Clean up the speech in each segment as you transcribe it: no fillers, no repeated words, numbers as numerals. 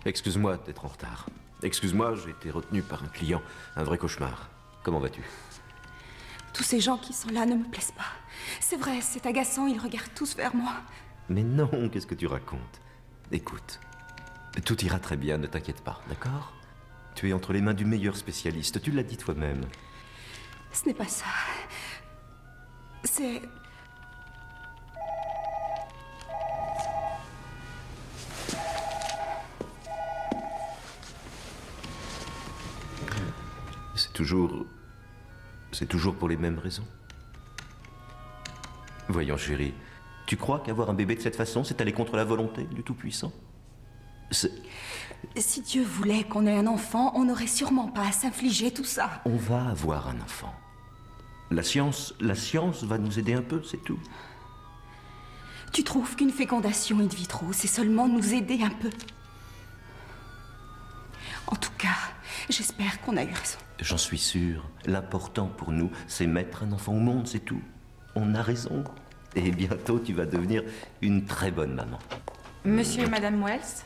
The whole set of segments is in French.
Excuse-moi d'être en retard. Excuse-moi, j'ai été retenu par un client. Un vrai cauchemar. Comment vas-tu? Tous ces gens qui sont là ne me plaisent pas. C'est vrai, c'est agaçant, ils regardent tous vers moi. Mais non, qu'est-ce que tu racontes? Écoute, tout ira très bien, ne t'inquiète pas, d'accord? Tu es entre les mains du meilleur spécialiste, tu l'as dit toi-même. Ce n'est pas ça. C'est... C'est toujours pour les mêmes raisons. Voyons, chérie, tu crois qu'avoir un bébé de cette façon, c'est aller contre la volonté du Tout-Puissant? Si Dieu voulait qu'on ait un enfant, on n'aurait sûrement pas à s'infliger tout ça. On va avoir un enfant. La science va nous aider un peu, c'est tout. Tu trouves qu'une fécondation in vitro, c'est seulement nous aider un peu? En tout cas, j'espère qu'on a eu raison. J'en suis sûr. L'important pour nous, c'est mettre un enfant au monde, c'est tout. On a raison. Et bientôt, tu vas devenir une très bonne maman. Monsieur et Madame Wells?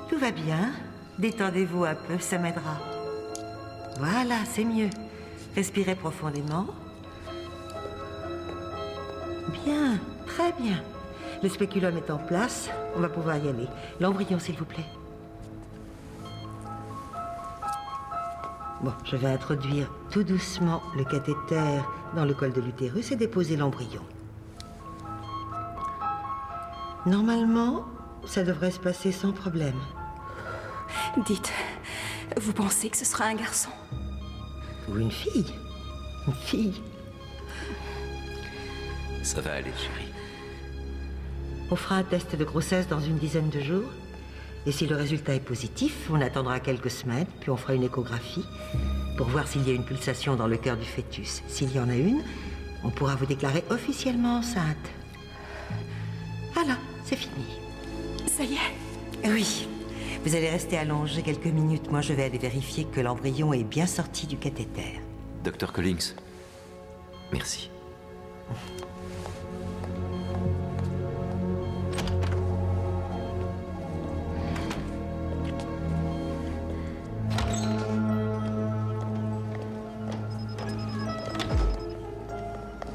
Tout va bien. Détendez-vous un peu, ça m'aidera. Voilà, c'est mieux. Respirez profondément. Bien, très bien. Le spéculum est en place, on va pouvoir y aller. L'embryon, s'il vous plaît. Bon, je vais introduire tout doucement le cathéter dans le col de l'utérus et déposer l'embryon. Normalement, ça devrait se passer sans problème. Dites, vous pensez que ce sera un garçon? Ou une fille? Une fille. Ça va aller, chérie. On fera un test de grossesse dans une dizaine de jours. Et si le résultat est positif, on attendra quelques semaines, puis on fera une échographie pour voir s'il y a une pulsation dans le cœur du fœtus. S'il y en a une, on pourra vous déclarer officiellement enceinte. Voilà, c'est fini. Ça y est? Oui. Vous allez rester allongé quelques minutes. Moi, je vais aller vérifier que l'embryon est bien sorti du cathéter. Docteur Collins, merci.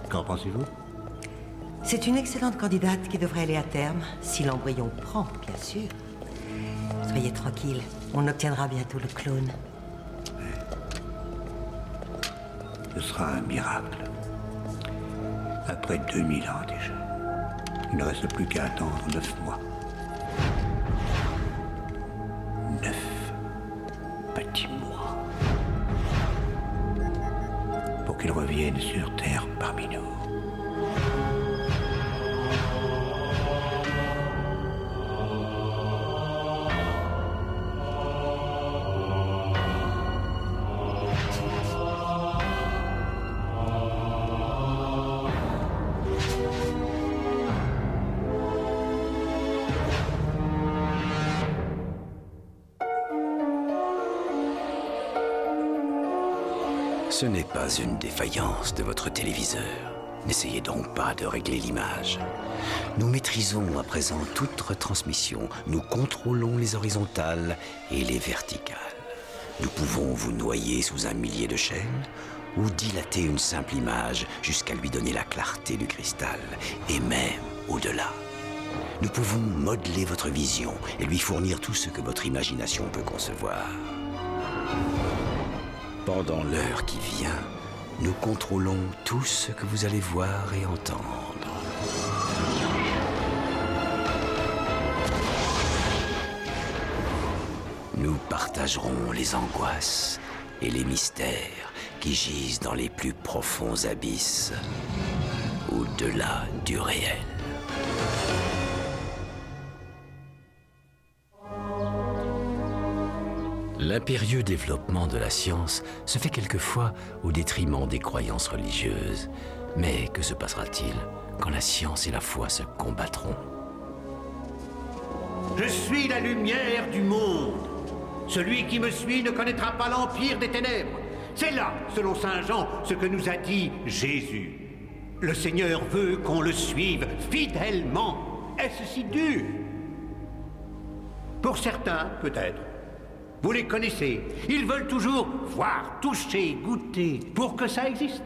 Qu'en pensez-vous? C'est une excellente candidate qui devrait aller à terme, si l'embryon prend, bien sûr. Soyez tranquille, on obtiendra bientôt le clone. Ce sera un miracle. Après 2000 ans déjà. Il ne reste plus qu'à attendre 9 mois. 9 petits mois. Pour qu'il revienne sur Terre parmi nous. Ce n'est pas une défaillance de votre téléviseur. N'essayez donc pas de régler l'image. Nous maîtrisons à présent toute retransmission. Nous contrôlons les horizontales et les verticales. Nous pouvons vous noyer sous un millier de chaînes ou dilater une simple image jusqu'à lui donner la clarté du cristal, et même au-delà. Nous pouvons modeler votre vision et lui fournir tout ce que votre imagination peut concevoir. Pendant l'heure qui vient, nous contrôlons tout ce que vous allez voir et entendre. Nous partagerons les angoisses et les mystères qui gisent dans les plus profonds abysses, au-delà du réel. L'impérieux développement de la science se fait quelquefois au détriment des croyances religieuses. Mais que se passera-t-il quand la science et la foi se combattront? Je suis la lumière du monde. Celui qui me suit ne connaîtra pas l'empire des ténèbres. C'est là, selon saint Jean, ce que nous a dit Jésus. Le Seigneur veut qu'on le suive fidèlement. Est-ce si dur? Pour certains, peut-être. Vous les connaissez. Ils veulent toujours voir, toucher, goûter, pour que ça existe.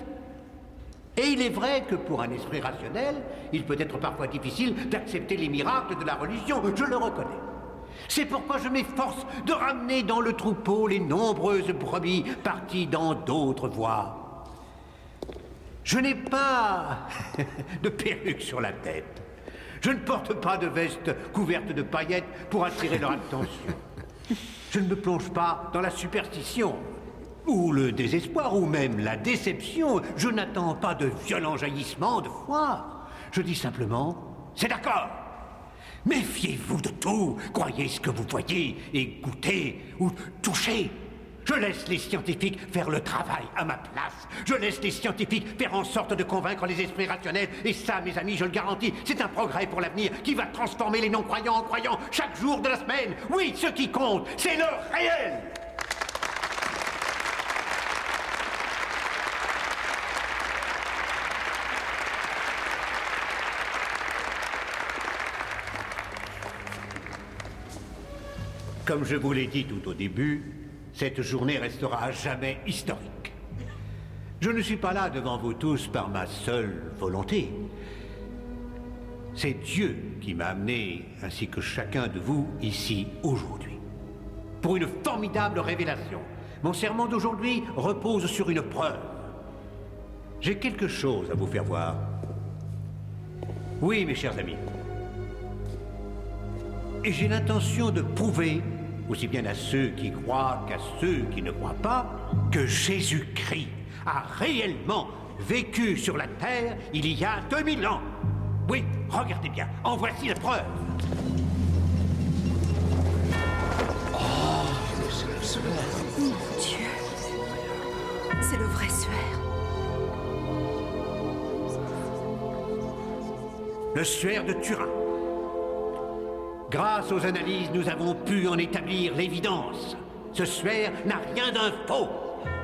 Et il est vrai que pour un esprit rationnel, il peut être parfois difficile d'accepter les miracles de la religion, je le reconnais. C'est pourquoi je m'efforce de ramener dans le troupeau les nombreuses brebis parties dans d'autres voies. Je n'ai pas de perruque sur la tête. Je ne porte pas de veste couverte de paillettes pour attirer leur attention. Je ne me plonge pas dans la superstition, ou le désespoir, ou même la déception. Je n'attends pas de violents jaillissements de foi. Je dis simplement, c'est d'accord. Méfiez-vous de tout. Croyez ce que vous voyez et goûtez ou touchez. Je laisse les scientifiques faire le travail à ma place. Je laisse les scientifiques faire en sorte de convaincre les esprits rationnels. Et ça, mes amis, je le garantis, c'est un progrès pour l'avenir qui va transformer les non-croyants en croyants chaque jour de la semaine. Oui, ce qui compte, c'est le réel. Comme je vous l'ai dit tout au début, cette journée restera à jamais historique. Je ne suis pas là devant vous tous par ma seule volonté. C'est Dieu qui m'a amené, ainsi que chacun de vous, ici aujourd'hui. Pour une formidable révélation. Mon sermon d'aujourd'hui repose sur une preuve. J'ai quelque chose à vous faire voir. Oui, mes chers amis. Et j'ai l'intention de prouver, aussi bien à ceux qui croient qu'à ceux qui ne croient pas, que Jésus-Christ a réellement vécu sur la terre il y a 2000 ans. Oui, regardez bien, en voici la preuve. Mon Dieu. C'est le vrai suaire. Le suaire de Turin. Grâce aux analyses, nous avons pu en établir l'évidence. Ce suaire n'a rien d'un faux.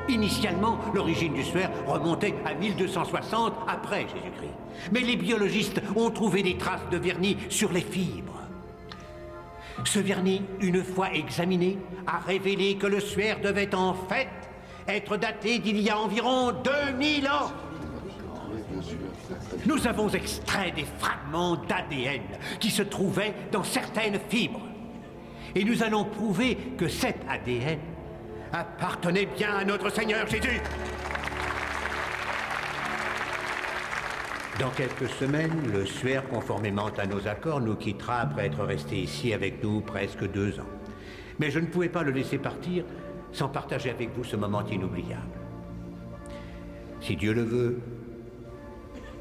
Initialement, l'origine du suaire remontait à 1260 après Jésus-Christ. Mais les biologistes ont trouvé des traces de vernis sur les fibres. Ce vernis, une fois examiné, a révélé que le suaire devait en fait être daté d'il y a environ 2000 ans. Nous avons extrait des fragments d'ADN qui se trouvaient dans certaines fibres. Et nous allons prouver que cet ADN appartenait bien à notre Seigneur Jésus. Dans quelques semaines, le suaire, conformément à nos accords, nous quittera après être resté ici avec nous presque 2 ans. Mais je ne pouvais pas le laisser partir sans partager avec vous ce moment inoubliable. Si Dieu le veut,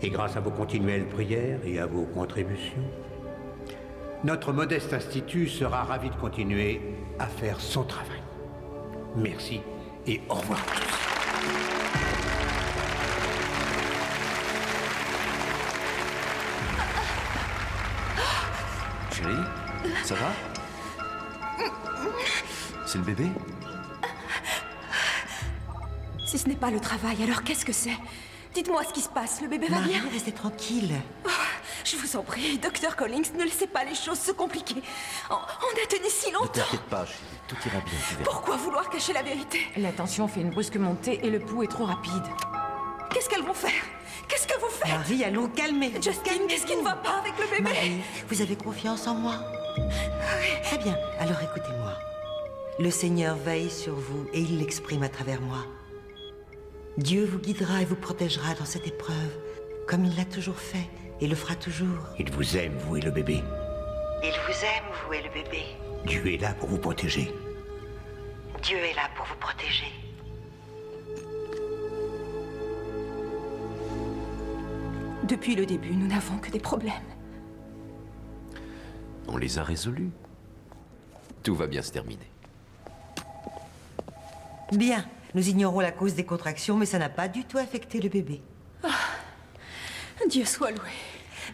et grâce à vos continuelles prières et à vos contributions, notre modeste institut sera ravi de continuer à faire son travail. Merci et au revoir à tous. Chérie, ça va? C'est le bébé? Si ce n'est pas le travail, alors qu'est-ce que c'est? Dites-moi ce qui se passe, le bébé va Marie, bien? restez tranquille. Oh, je vous en prie, Dr. Collins, ne laissez pas les choses se compliquer. On a tenu si Ne longtemps. t'inquiète pas, chérie, tout ira bien, tu verras. Pourquoi vouloir cacher la vérité? La tension fait une brusque montée et le pouls est trop rapide. Qu'est-ce qu'elles vont faire? Qu'est-ce que vous faites? Marie, allons, calmez-vous. Justine, qu'est-ce qui ne va pas avec le bébé? Marie, vous avez confiance en moi? Très bien, alors écoutez-moi. Le Seigneur veille sur vous et il l'exprime à travers moi. Dieu vous guidera et vous protégera dans cette épreuve, comme il l'a toujours fait et le fera toujours. Il vous aime, vous et le bébé. Il vous aime, vous et le bébé. Dieu est là pour vous protéger. Dieu est là pour vous protéger. Depuis le début, nous n'avons que des problèmes. On les a résolus. Tout va bien se terminer. Bien, nous ignorons la cause des contractions, mais ça n'a pas du tout affecté le bébé. Dieu soit loué.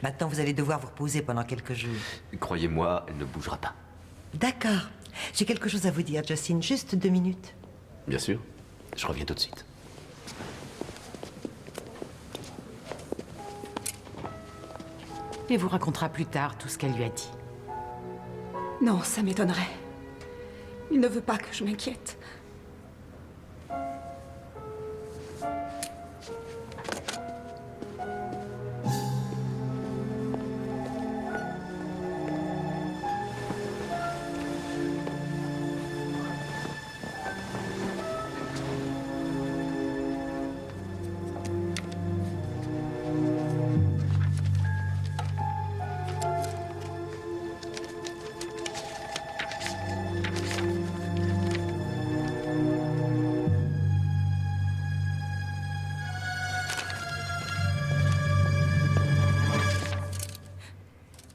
Maintenant, vous allez devoir vous reposer pendant quelques jours. Croyez-moi, elle ne bougera pas. D'accord. J'ai quelque chose à vous dire, Justine. Juste 2 minutes. Bien sûr, je reviens tout de suite. Il vous racontera plus tard tout ce qu'elle lui a dit. Non, ça m'étonnerait. Il ne veut pas que je m'inquiète.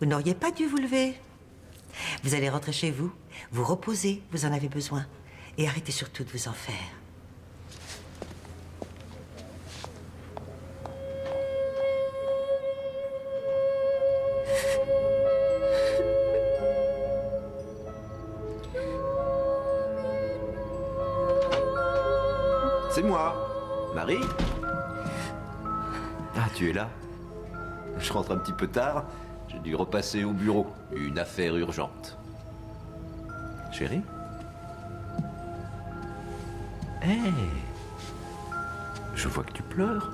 Vous n'auriez pas dû vous lever. Vous allez rentrer chez vous, vous reposer, vous en avez besoin. Et arrêtez surtout de vous en faire. C'est moi. Marie? Ah, tu es là? Je rentre un petit peu tard. J'ai dû repasser au bureau. Une affaire urgente. Chérie? Hé! Je vois que tu pleures.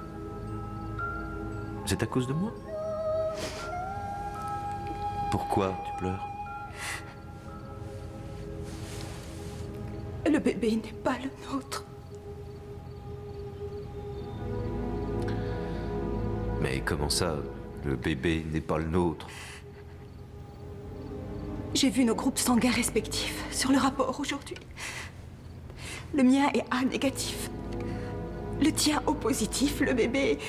C'est à cause de moi? Pourquoi tu pleures? Le bébé n'est pas le nôtre. Mais comment ça, le bébé n'est pas le nôtre? J'ai vu nos groupes sanguins respectifs sur le rapport aujourd'hui. Le mien est A négatif. Le tien O positif, le bébé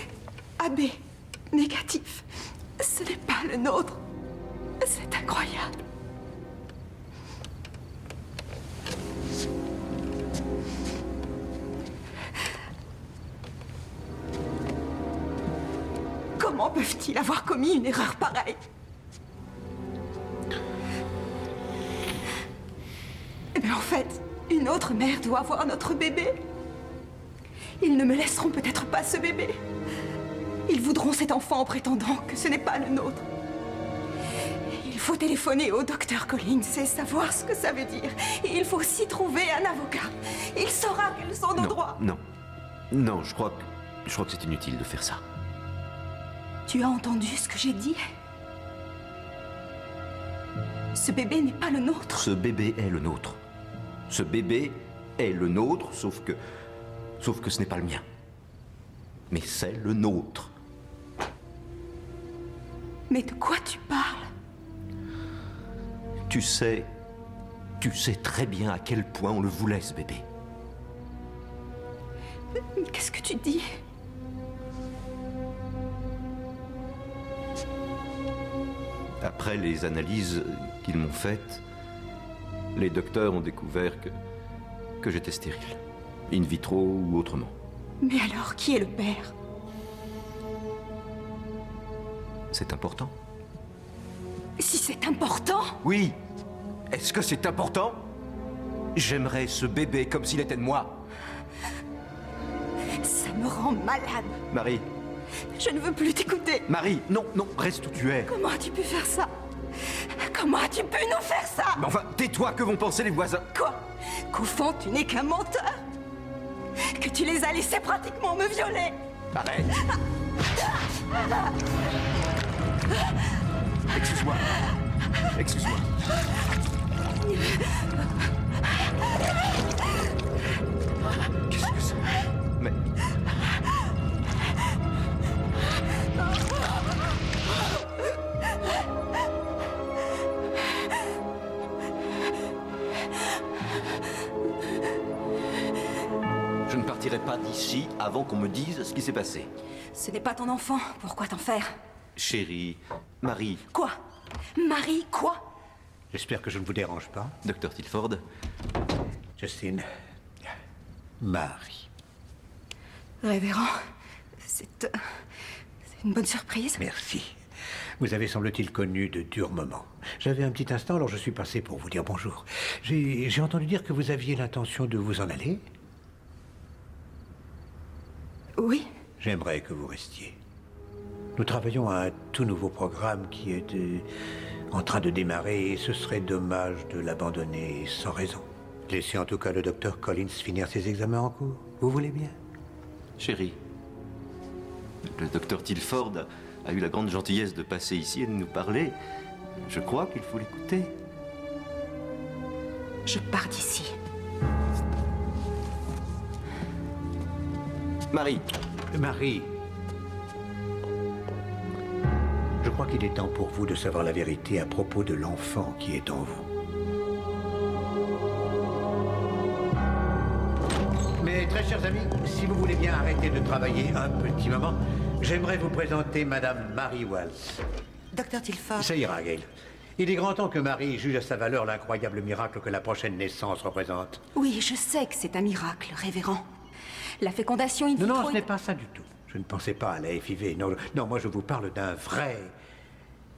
AB négatif. Ce n'est pas le nôtre. C'est incroyable. Comment peuvent-ils avoir commis une erreur pareille? Eh bien, en fait, une autre mère doit avoir notre bébé. Ils ne me laisseront peut-être pas ce bébé. Ils voudront cet enfant en prétendant que ce n'est pas le nôtre. Il faut téléphoner au docteur Collins et savoir ce que ça veut dire. Et il faut aussi trouver un avocat. Il saura quels sont nos droits. Non, je crois que c'est inutile de faire ça. Tu as entendu ce que j'ai dit? Ce bébé n'est pas le nôtre. Ce bébé est le nôtre. Ce bébé est le nôtre, sauf que ce n'est pas le mien. Mais c'est le nôtre. Mais de quoi tu parles? Tu sais très bien à quel point on le voulait, ce bébé. Mais qu'est-ce que tu dis? Après les analyses qu'ils m'ont faites, les docteurs ont découvert que j'étais stérile. In vitro ou autrement. Mais alors, qui est le père? C'est important? Si c'est important? Oui. Est-ce que c'est important? J'aimerais ce bébé comme s'il était de moi. Ça me rend malade. Marie. Je ne veux plus t'écouter. Marie, non, reste où tu es. Comment as-tu pu faire ça? Comment as-tu pu nous faire ça? Mais enfin, tais-toi, que vont penser les voisins? Quoi? Qu'au fond, tu n'es qu'un menteur? Que tu les as laissés pratiquement me violer? Arrête. Excuse-moi. Excuse-moi. Qu'est-ce que c'est? Mais... Je ne partirai pas d'ici avant qu'on me dise ce qui s'est passé. Ce n'est pas ton enfant. Pourquoi t'en faire? Chérie, Marie. Quoi? Marie, quoi? J'espère que je ne vous dérange pas. Docteur Tilford. Justine. Marie. Révérend, c'est une bonne surprise. Merci. Vous avez, semble-t-il, connu de durs moments. J'avais un petit instant, alors je suis passé pour vous dire bonjour. J'ai entendu dire que vous aviez l'intention de vous en aller. Oui. J'aimerais que vous restiez. Nous travaillons à un tout nouveau programme qui est en train de démarrer et ce serait dommage de l'abandonner sans raison. Laissez en tout cas le docteur Collins finir ses examens en cours. Vous voulez bien? Chérie, le docteur Tilford a eu la grande gentillesse de passer ici et de nous parler. Je crois qu'il faut l'écouter. Je pars d'ici. Marie. Marie, je crois qu'il est temps pour vous de savoir la vérité à propos de l'enfant qui est en vous. Mes très chers amis, si vous voulez bien arrêter de travailler un petit moment, j'aimerais vous présenter Madame Marie Walsh. Docteur Tilford. Ça ira, Gail. Il est grand temps que Marie juge à sa valeur l'incroyable miracle que la prochaine naissance représente. Oui, je sais que c'est un miracle, révérend. La fécondation in vitro... Non, ce n'est pas ça du tout. Je ne pensais pas à la FIV. Non, moi je vous parle d'un vrai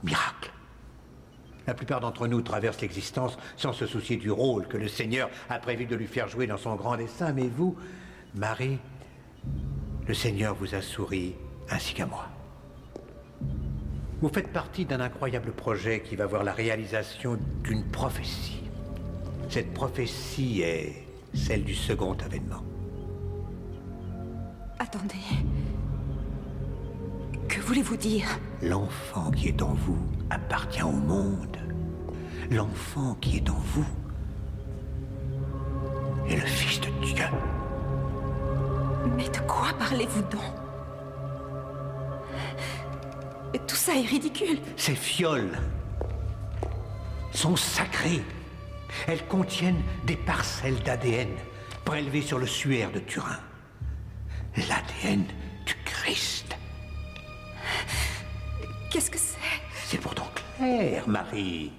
miracle. La plupart d'entre nous traversent l'existence sans se soucier du rôle que le Seigneur a prévu de lui faire jouer dans son grand dessein. Mais vous, Marie, le Seigneur vous a souri ainsi qu'à moi. Vous faites partie d'un incroyable projet qui va voir la réalisation d'une prophétie. Cette prophétie est celle du second avènement. Attendez. Que voulez-vous dire? L'enfant qui est en vous appartient au monde. L'enfant qui est en vous est le Fils de Dieu. Mais de quoi parlez-vous donc? Tout ça est ridicule. Ces fioles sont sacrées. Elles contiennent des parcelles d'ADN prélevées sur le suaire de Turin. L'ADN du Christ. Qu'est-ce que c'est? C'est pourtant clair, Marie.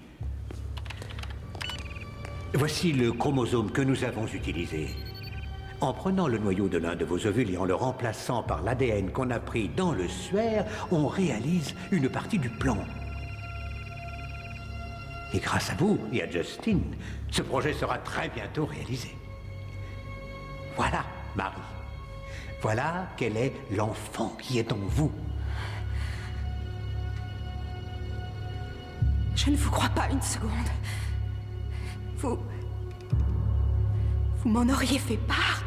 Voici le chromosome que nous avons utilisé. En prenant le noyau de l'un de vos ovules et en le remplaçant par l'ADN qu'on a pris dans le suaire, on réalise une partie du plan. Et grâce à vous et à Justin, ce projet sera très bientôt réalisé. Voilà, Marie. Voilà quel est l'enfant qui est en vous. Je ne vous crois pas une seconde. Vous m'en auriez fait part.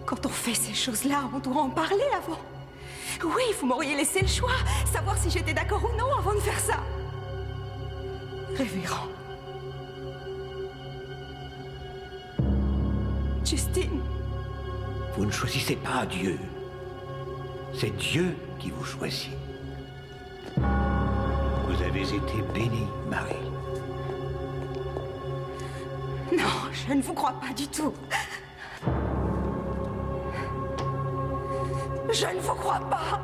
Quand on fait ces choses-là, on doit en parler avant. Oui, vous m'auriez laissé le choix, savoir si j'étais d'accord ou non avant de faire ça. Révérend. Justine. Vous ne choisissez pas Dieu. C'est Dieu qui vous choisit. Vous avez été bénie, Marie. Non, je ne vous crois pas du tout. Je ne vous crois pas.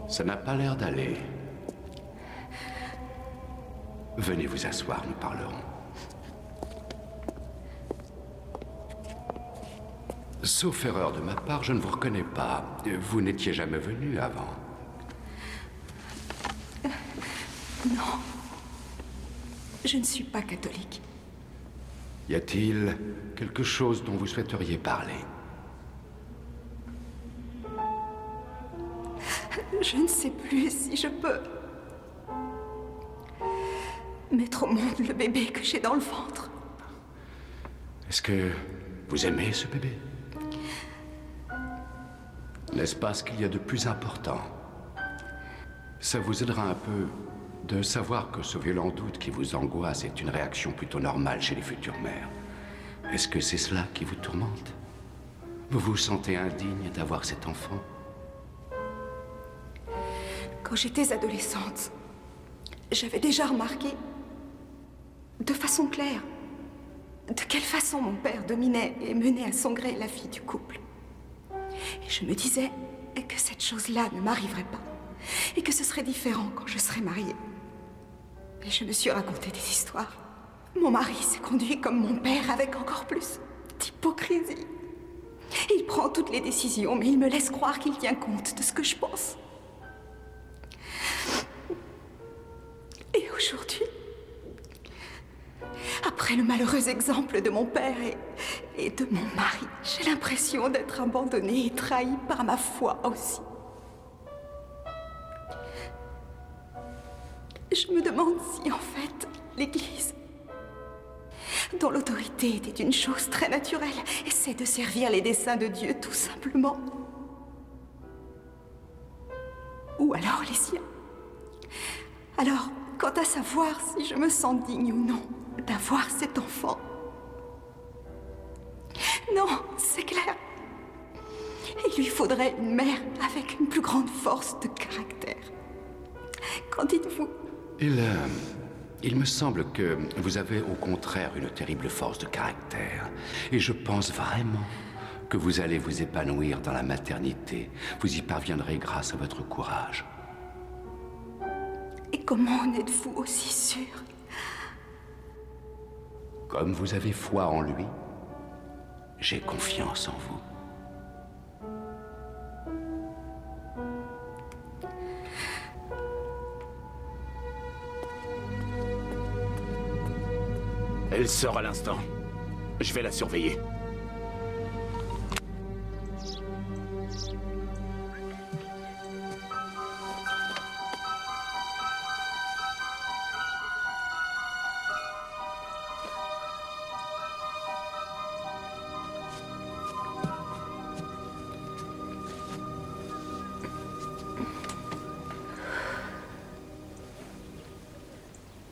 Ça n'a pas l'air d'aller. Venez vous asseoir, nous parlerons. Sauf erreur de ma part, je ne vous reconnais pas. Vous n'étiez jamais venu avant. Non. Je ne suis pas catholique. Y a-t-il quelque chose dont vous souhaiteriez parler? Je ne sais plus si je peux mettre au monde le bébé que j'ai dans le ventre. Est-ce que vous aimez ce bébé? N'est-ce pas ce qu'il y a de plus important? Ça vous aidera un peu de savoir que ce violent doute qui vous angoisse est une réaction plutôt normale chez les futures mères. Est-ce que c'est cela qui vous tourmente? Vous vous sentez indigne d'avoir cet enfant? Quand j'étais de quelle façon mon père dominait et menait à son gré la vie du couple. Et je me disais que cette chose-là ne m'arriverait pas, et que ce serait différent quand je serais mariée. Et je me suis raconté des histoires. Mon mari s'est conduit comme mon père, avec encore plus d'hypocrisie. Il prend toutes les décisions, mais il me laisse croire qu'il tient compte de ce que je pense. Et aujourd'hui, après le malheureux exemple de mon père et de mon mari, j'ai l'impression d'être abandonnée et trahie par ma foi aussi. Je me demande si, en fait, l'Église, dont l'autorité était une chose très naturelle, essaie de servir les desseins de Dieu tout simplement. Ou alors les siens. Alors, quant à savoir si je me sens digne ou non d'avoir cet enfant, non, c'est clair. Il lui faudrait une mère avec une plus grande force de caractère. Qu'en dites-vous? Il me semble que vous avez au contraire une terrible force de caractère. Et je pense vraiment que vous allez vous épanouir dans la maternité. Vous y parviendrez grâce à votre courage. Et comment en êtes-vous aussi sûr? Comme vous avez foi en lui, j'ai confiance en vous. Elle sort à l'instant. Je vais la surveiller.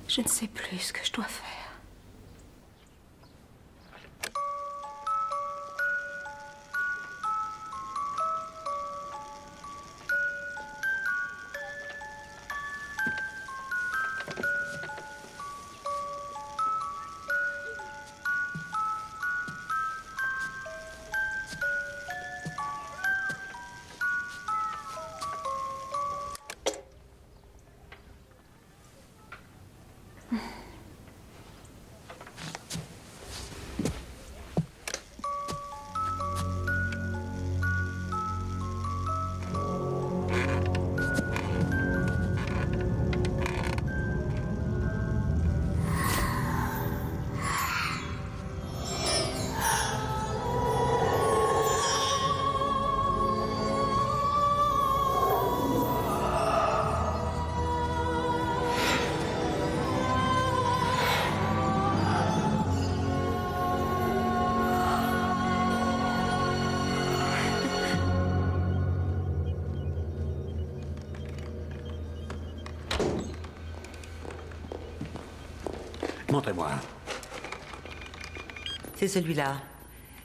Je ne sais plus ce que je dois faire. Montrez-moi. C'est celui-là.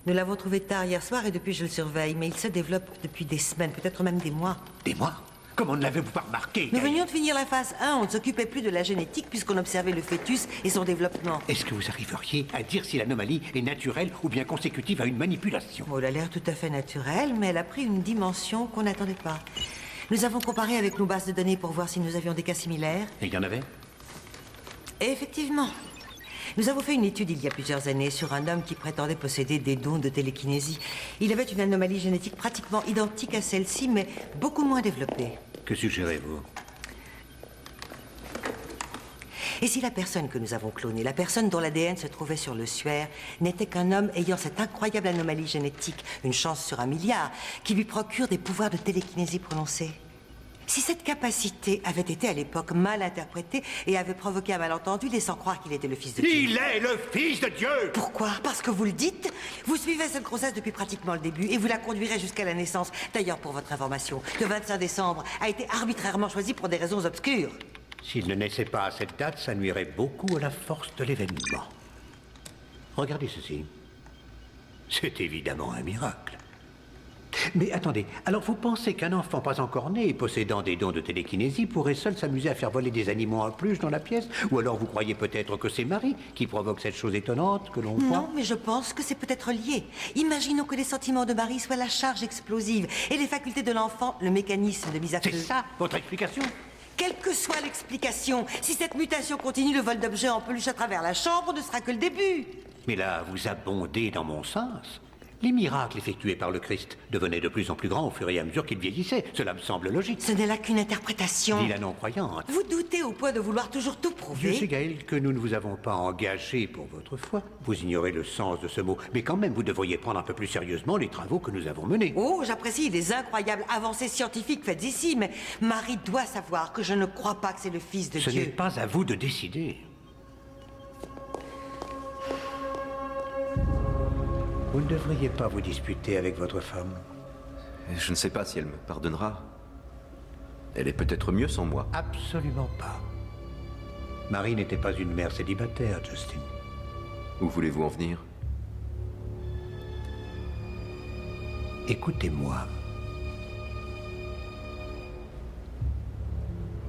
Nous l'avons trouvé tard hier soir et depuis je le surveille, mais il se développe depuis des semaines, peut-être même des mois. Des mois? Comment ne l'avez-vous pas remarqué? Nous venions de finir la phase 1, on ne s'occupait plus de la génétique puisqu'on observait le fœtus et son développement. Est-ce que vous arriveriez à dire si l'anomalie est naturelle ou bien consécutive à une manipulation? Oh, elle a l'air tout à fait naturelle, mais elle a pris une dimension qu'on n'attendait pas. Nous avons comparé avec nos bases de données pour voir si nous avions des cas similaires. Et il y en avait? Et effectivement. Nous avons fait une étude il y a plusieurs années sur un homme qui prétendait posséder des dons de télékinésie. Il avait une anomalie génétique pratiquement identique à celle-ci, mais beaucoup moins développée. Que suggérez-vous? Et si la personne que nous avons clonée, la personne dont l'ADN se trouvait sur le suaire, n'était qu'un homme ayant cette incroyable anomalie génétique, une chance sur 1 milliard, qui lui procure des pouvoirs de télékinésie prononcés? Si cette capacité avait été à l'époque mal interprétée et avait provoqué un malentendu, laissant croire qu'il était le fils de Dieu. Il est le fils de Dieu! Pourquoi? Parce que vous le dites? Vous suivez cette grossesse depuis pratiquement le début et vous la conduirez jusqu'à la naissance. D'ailleurs, pour votre information, le 25 décembre a été arbitrairement choisi pour des raisons obscures. S'il ne naissait pas à cette date, ça nuirait beaucoup à la force de l'événement. Regardez ceci. C'est évidemment un miracle. Mais attendez, alors vous pensez qu'un enfant pas encore né et possédant des dons de télékinésie pourrait seul s'amuser à faire voler des animaux en peluche dans la pièce? Ou alors vous croyez peut-être que c'est Marie qui provoque cette chose étonnante que l'on voit? Non, mais je pense que c'est peut-être lié. Imaginons que les sentiments de Marie soient la charge explosive et les facultés de l'enfant, le mécanisme de mise à feu. C'est ça, votre explication? Quelle que soit l'explication, si cette mutation continue, le vol d'objets en peluche à travers la chambre ne sera que le début. Mais là, vous abondez dans mon sens. Les miracles effectués par le Christ devenaient de plus en plus grands au fur et à mesure qu'il vieillissait. Cela me semble logique. Ce n'est là qu'une interprétation. Dit la non-croyante. Vous doutez au point de vouloir toujours tout prouver. Dieu sait, Gaël, que nous ne vous avons pas engagé pour votre foi. Vous ignorez le sens de ce mot. Mais quand même, vous devriez prendre un peu plus sérieusement les travaux que nous avons menés. Oh, j'apprécie les incroyables avancées scientifiques faites ici, mais Marie doit savoir que je ne crois pas que c'est le Fils de Ce Dieu. n'est pas à vous de décider. Vous ne devriez pas vous disputer avec votre femme. Je ne sais pas si elle me pardonnera. Elle est peut-être mieux sans moi. Absolument pas. Marie n'était pas une mère célibataire, Justin. Où voulez-vous en venir? Écoutez-moi.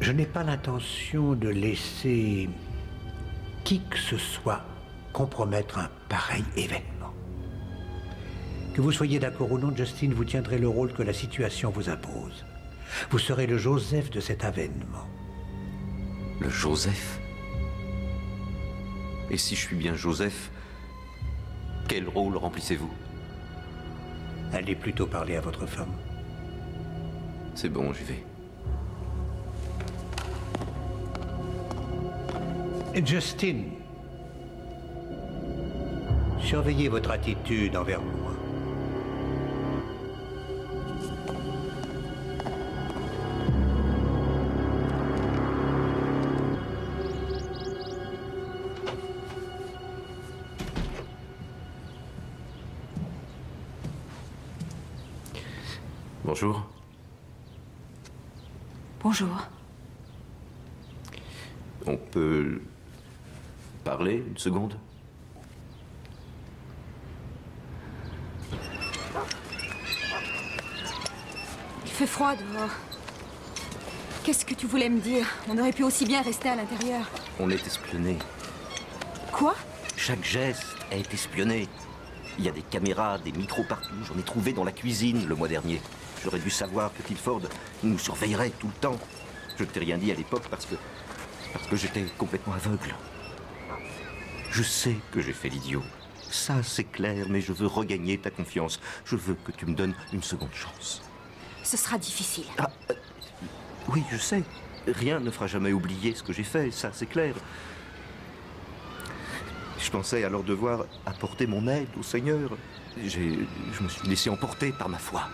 Je n'ai pas l'intention de laisser qui que ce soit compromettre un pareil événement. Que vous soyez d'accord ou non, Justin, vous tiendrez le rôle que la situation vous impose. Vous serez le Joseph de cet avènement. Le Joseph? Et si je suis bien Joseph, quel rôle remplissez-vous? Allez plutôt parler à votre femme. C'est bon, j'y vais. Justin, surveillez votre attitude envers moi. Bonjour. Bonjour. On peut parler une seconde? Il fait froid dehors. Qu'est-ce que tu voulais me dire? On aurait pu aussi bien rester à l'intérieur. On est espionné. Quoi? Chaque geste est espionné. Il y a des caméras, des micros partout. J'en ai trouvé dans la cuisine le mois dernier. J'aurais dû savoir que Tilford nous surveillerait tout le temps. Je ne t'ai rien dit à l'époque parce que j'étais complètement aveugle. Je sais que j'ai fait l'idiot. Ça, c'est clair, mais je veux regagner ta confiance. Je veux que tu me donnes une seconde chance. Ce sera difficile. Ah, oui, je sais. Rien ne fera jamais oublier ce que j'ai fait, ça, c'est clair. Je pensais alors devoir apporter mon aide au Seigneur. Je me suis laissé emporter par ma foi.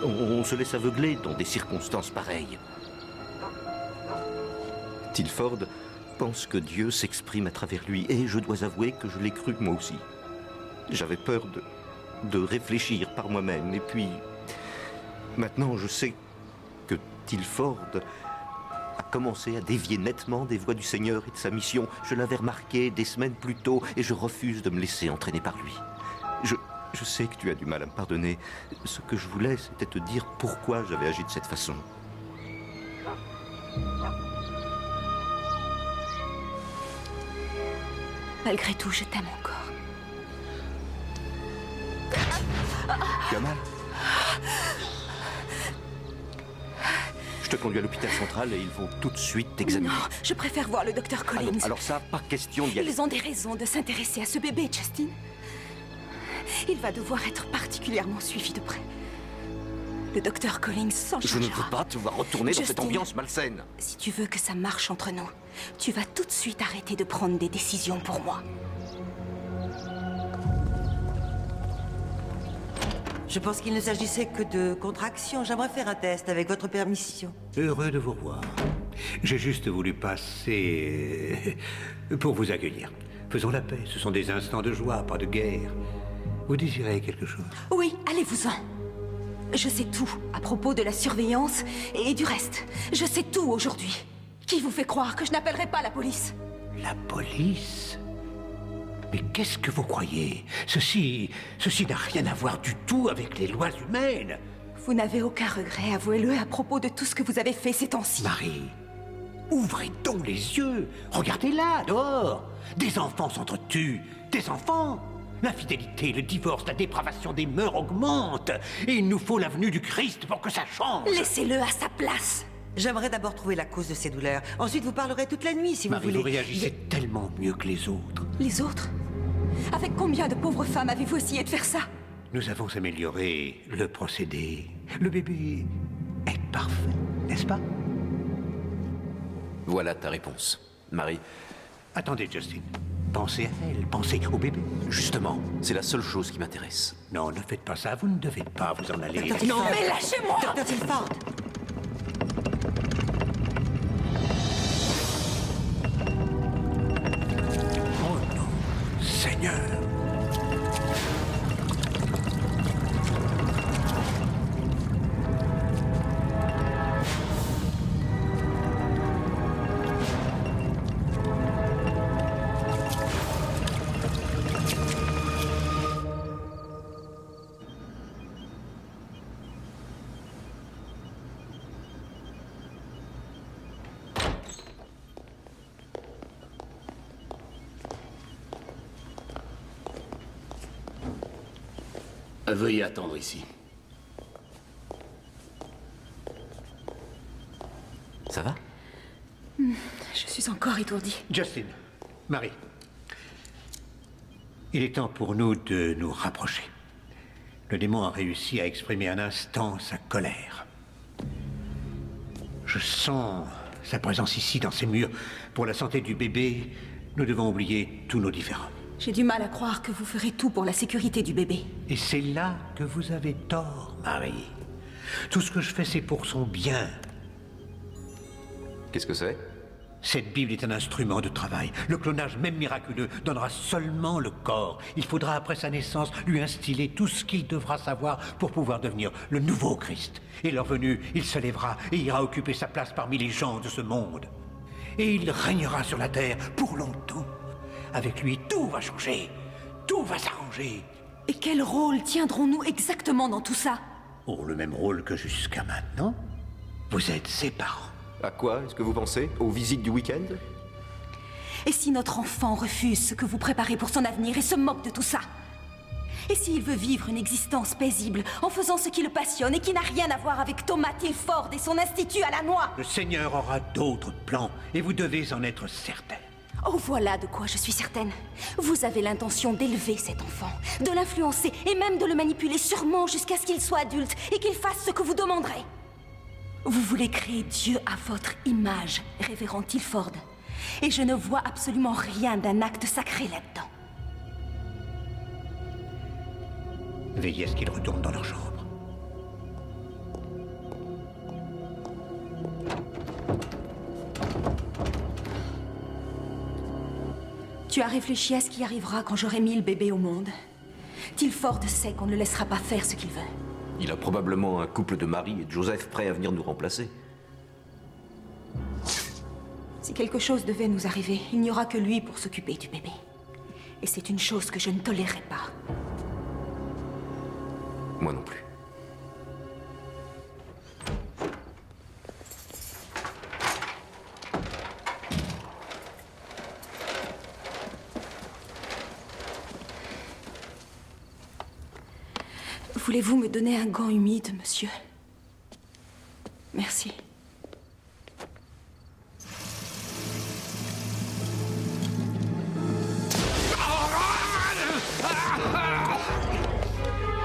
On se laisse aveugler dans des circonstances pareilles. Tilford pense que Dieu s'exprime à travers lui, et je dois avouer que je l'ai cru moi aussi. J'avais peur de réfléchir par moi-même, et puis... Maintenant, je sais que Tilford a commencé à dévier nettement des voies du Seigneur et de sa mission. Je l'avais remarqué des semaines plus tôt, et je refuse de me laisser entraîner par lui. Je sais que tu as du mal à me pardonner. Ce que je voulais, c'était te dire pourquoi j'avais agi de cette façon. Malgré tout, je t'aime encore. Tu as mal? Je te conduis à l'hôpital central et ils vont tout de suite t'examiner. Non, je préfère voir le docteur Collins. Alors ça, pas question d'y aller. Ils ont des raisons de s'intéresser à ce bébé, Justin. Il va devoir être particulièrement suivi de près. Le docteur Collins s'en chargera. Je ne veux pas te voir retourner dans cette Justine, ambiance malsaine. Si tu veux que ça marche entre nous, tu vas tout de suite arrêter de prendre des décisions pour moi. Je pense qu'il ne s'agissait que de contraction. J'aimerais faire un test avec votre permission. Heureux de vous revoir. J'ai juste voulu passer pour vous accueillir. Faisons la paix. Ce sont des instants de joie, pas de guerre. Vous désirez quelque chose? Oui, allez-vous-en. Je sais tout à propos de la surveillance et du reste. Je sais tout aujourd'hui. Qui vous fait croire que je n'appellerai pas la police? La police? Mais qu'est-ce que vous croyez? Ceci n'a rien à voir du tout avec les lois humaines. Vous n'avez aucun regret, avouez-le, à propos de tout ce que vous avez fait ces temps-ci. Marie, ouvrez donc les yeux. Regardez là, dehors. Des enfants s'entretuent. Des enfants. L'infidélité, le divorce, la dépravation des mœurs augmentent. Et il nous faut la venue du Christ pour que ça change. Laissez-le à sa place. J'aimerais d'abord trouver la cause de ces douleurs. Ensuite, vous parlerez toute la nuit, si Marie, vous voulez. vous réagissez tellement mieux que les autres. Les autres? Avec combien de pauvres femmes avez-vous essayé de faire ça? Nous avons amélioré le procédé. Le bébé est parfait, n'est-ce pas? Voilà ta réponse, Marie. Attendez, Justin. Pensez à elle, pensez au bébé. Justement, c'est la seule chose qui m'intéresse. Non, ne faites pas ça, vous ne devez pas vous en aller. Dr. Tilford. Non, mais lâchez-moi! Dr. Tilford. Oh non, Seigneur. Veuillez attendre ici. Ça va? Je suis encore étourdie. Justin, Marie, il est temps pour nous de nous rapprocher. Le démon a réussi à exprimer un instant sa colère. Je sens sa présence ici, dans ces murs. Pour la santé du bébé, nous devons oublier tous nos différends. J'ai du mal à croire que vous ferez tout pour la sécurité du bébé. Et c'est là que vous avez tort, Marie. Tout ce que je fais, c'est pour son bien. Qu'est-ce que c'est? Cette Bible est un instrument de travail. Le clonage, même miraculeux, donnera seulement le corps. Il faudra, après sa naissance, lui instiller tout ce qu'il devra savoir pour pouvoir devenir le nouveau Christ. Et leur venue, il se lèvera et ira occuper sa place parmi les gens de ce monde. Et il régnera sur la terre pour longtemps. Avec lui, tout va changer. Tout va s'arranger. Et quel rôle tiendrons-nous exactement dans tout ça? Oh, le même rôle que jusqu'à maintenant. Vous êtes ses parents. À quoi est-ce que vous pensez? Aux visites du week-end? Et si notre enfant refuse ce que vous préparez pour son avenir et se moque de tout ça? Et s'il veut vivre une existence paisible en faisant ce qui le passionne et qui n'a rien à voir avec Thomas Tilford et son institut à la noix? Le Seigneur aura d'autres plans et vous devez en être certain. Oh, voilà de quoi je suis certaine. Vous avez l'intention d'élever cet enfant, de l'influencer et même de le manipuler sûrement jusqu'à ce qu'il soit adulte et qu'il fasse ce que vous demanderez. Vous voulez créer Dieu à votre image, révérend Tilford. Et je ne vois absolument rien d'un acte sacré là-dedans. Veillez à ce qu'ils retournent dans leur chambre. Tu as réfléchi à ce qui arrivera quand j'aurai mis le bébé au monde. Tilford sait qu'on ne le laissera pas faire ce qu'il veut. Il a probablement un couple de Marie et de Joseph prêts à venir nous remplacer. Si quelque chose devait nous arriver, il n'y aura que lui pour s'occuper du bébé. Et c'est une chose que je ne tolérerai pas. Moi non plus. Voulez-vous me donner un gant humide, monsieur? Merci.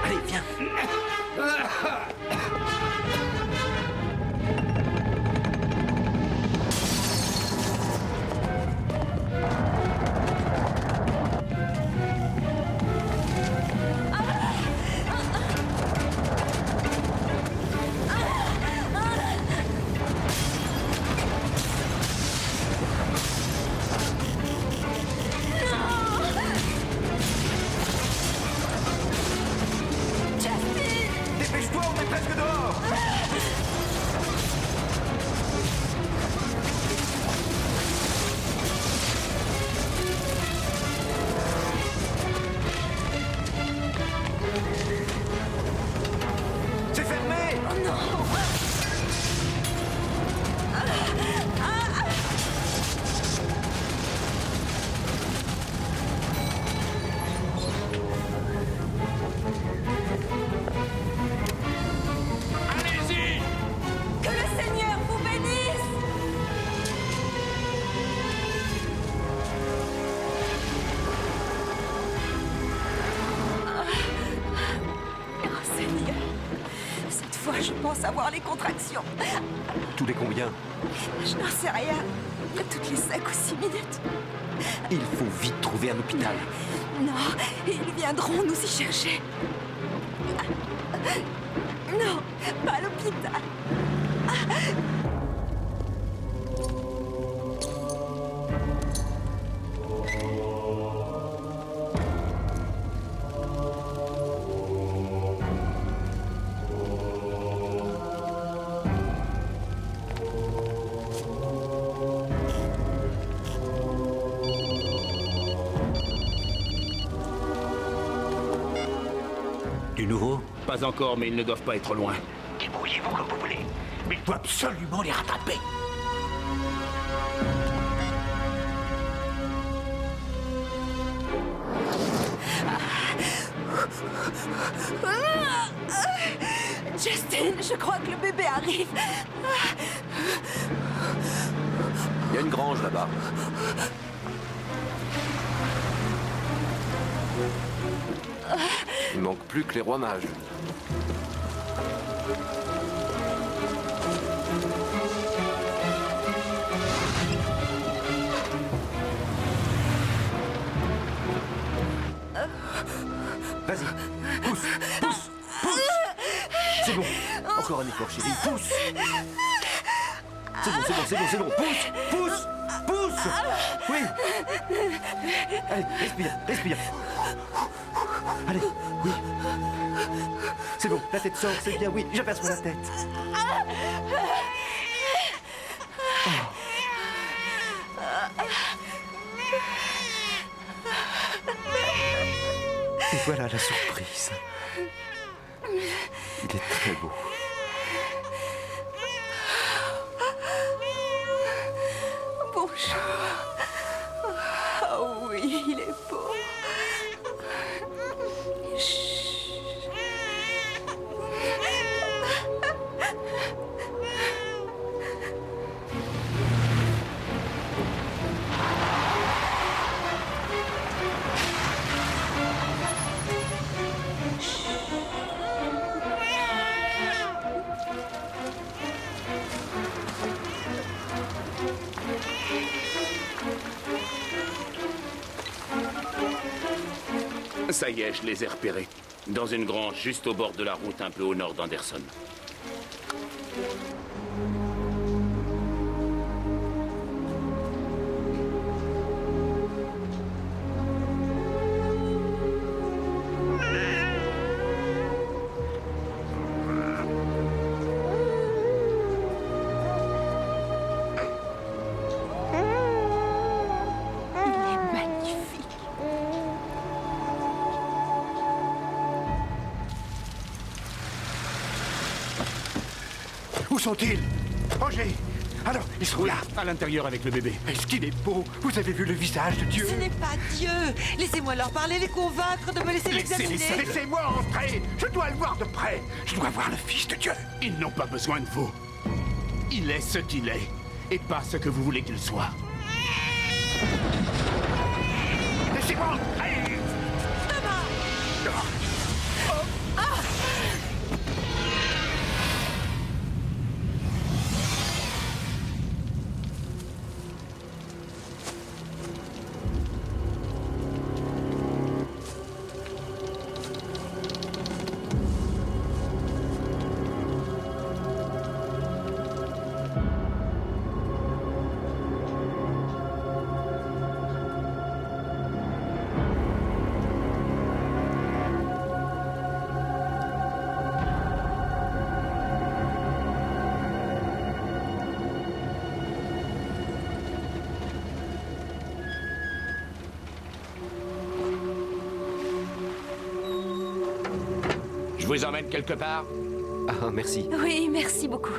Allez, viens. commence à voir les contractions. Tous les combien? Je n'en sais rien. Toutes les 5 ou 6 minutes. Il faut vite trouver un hôpital. Non, ils viendront nous y chercher. Non, pas à l'hôpital. Du nouveau? Pas encore, mais ils ne doivent pas être loin. Débrouillez-vous comme vous voulez. Mais il faut absolument les rattraper. Justin, je crois que le bébé arrive. Il y a une grange là-bas. Il manque plus que les rois mages. Vas-y, pousse, pousse, pousse. C'est bon. Encore un effort, chérie. Pousse. C'est bon, c'est bon, c'est bon, c'est bon. Pousse, pousse, pousse. Oui. Allez, respire, respire. Allez, oui. C'est bon, la tête sort, c'est bien, oui. J'aperçois la tête. Oh. Et voilà la surprise. Il est très beau. Bonjour. Oh oui, il est beau. Ça y est, je les ai repérés. Dans une grange juste au bord de la route, un peu au nord d'Anderson. Il est magnifique. Où sont-ils? Roger! Alors, ils sont là. À l'intérieur avec le bébé. Est-ce qu'il est beau? Vous avez vu le visage de Dieu? Ce n'est pas Dieu. Laissez-moi leur parler, les convaincre de me laisser l'examiner. Laissez-moi entrer. Je dois le voir de près. Je dois voir le Fils de Dieu. Ils n'ont pas besoin de vous. Il est ce qu'il est, et pas ce que vous voulez qu'il soit. Laissez-moi entrer. Je vous emmène quelque part? Ah, merci. Oui, merci beaucoup.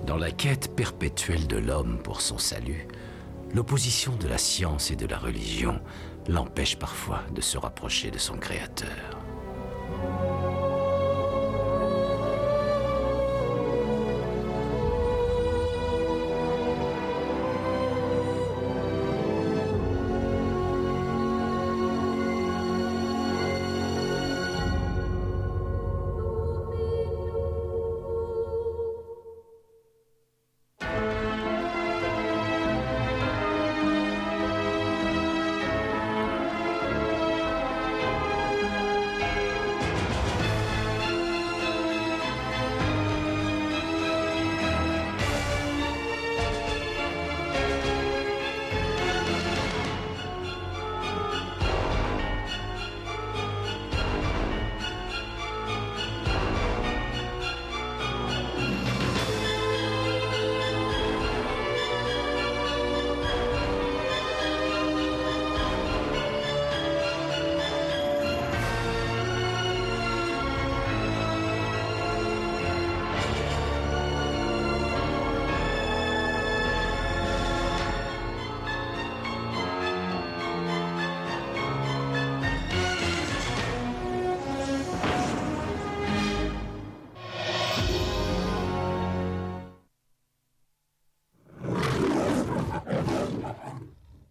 Dans la quête perpétuelle de l'homme pour son salut, l'opposition de la science et de la religion l'empêche parfois de se rapprocher de son Créateur.